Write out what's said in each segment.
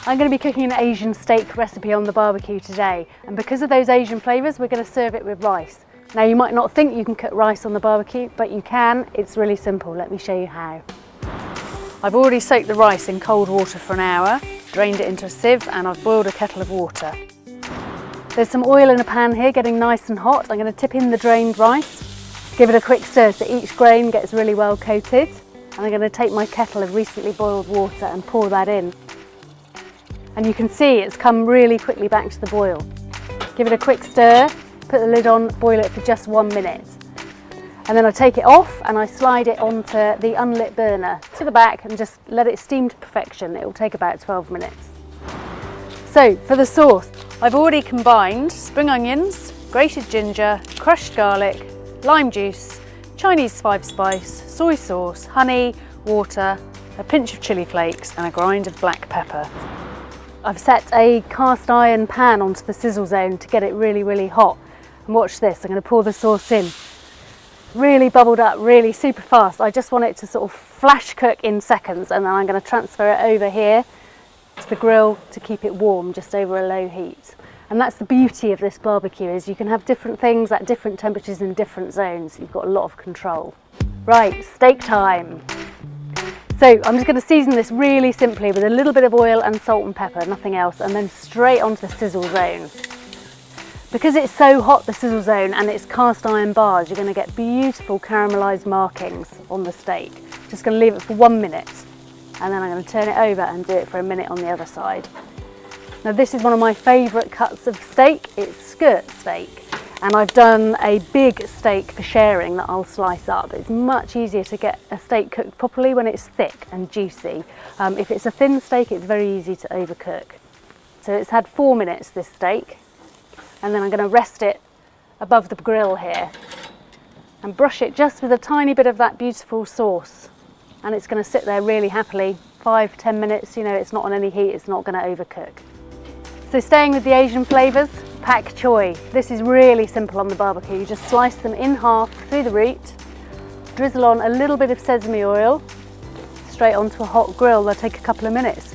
I'm going to be cooking an Asian steak recipe on the barbecue today, and because of those Asian flavours, we're going to serve it with rice. Now, you might not think you can cook rice on the barbecue, but you can. It's really simple. Let me show you how. I've already soaked the rice in cold water for an hour, drained it into a sieve, and I've boiled a kettle of water. There's some oil in a pan here getting nice and hot. I'm going to tip in the drained rice, give it a quick stir so each grain gets really well coated, and I'm going to take my kettle of recently boiled water and pour that in. And you can see it's come really quickly back to the boil. Give it a quick stir, put the lid on, boil it for just 1 minute. And then I take it off and I slide it onto the unlit burner to the back and just let it steam to perfection. It will take about 12 minutes. So for the sauce, I've already combined spring onions, grated ginger, crushed garlic, lime juice, Chinese 5-spice, soy sauce, honey, water, a pinch of chili flakes and a grind of black pepper. I've set a cast iron pan onto the sizzle zone to get it really hot. And watch this, I'm going to pour the sauce in. Really bubbled up, really super fast. I just want it to sort of flash cook in seconds, and then I'm going to transfer it over here to the grill to keep it warm, just over a low heat. And that's the beauty of this barbecue, is you can have different things at different temperatures in different zones. You've got a lot of control. Right, steak time. So I'm just going to season this really simply with a little bit of oil and salt and pepper, nothing else, and then straight onto the sizzle zone. Because it's so hot, the sizzle zone, and it's cast iron bars, you're going to get beautiful caramelised markings on the steak. Just going to leave it for 1 minute, and then I'm going to turn it over and do it for a minute on the other side. Now this is one of my favourite cuts of steak. It's skirt steak, and I've done a big steak for sharing that I'll slice up. It's much easier to get a steak cooked properly when it's thick and juicy. If it's a thin steak, it's very easy to overcook. So it's had 4 minutes, this steak, and then I'm going to rest it above the grill here and brush it just with a tiny bit of that beautiful sauce, and it's going to sit there really happily 5-10 minutes. You know, it's not on any heat, it's not going to overcook. So staying with the Asian flavours, Pak Choi. This is really simple on the barbecue. You just slice them in half through the root, drizzle on a little bit of sesame oil, straight onto a hot grill. They'll take a couple of minutes.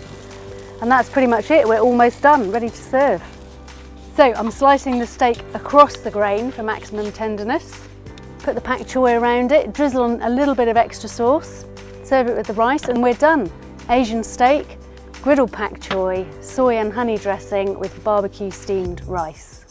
And that's pretty much it. We're almost done, ready to serve. So I'm slicing the steak across the grain for maximum tenderness. Put the Pak Choi around it, drizzle on a little bit of extra sauce, serve it with the rice, and we're done. Asian steak, griddled Pak Choi, soy and honey dressing with barbecue steamed rice.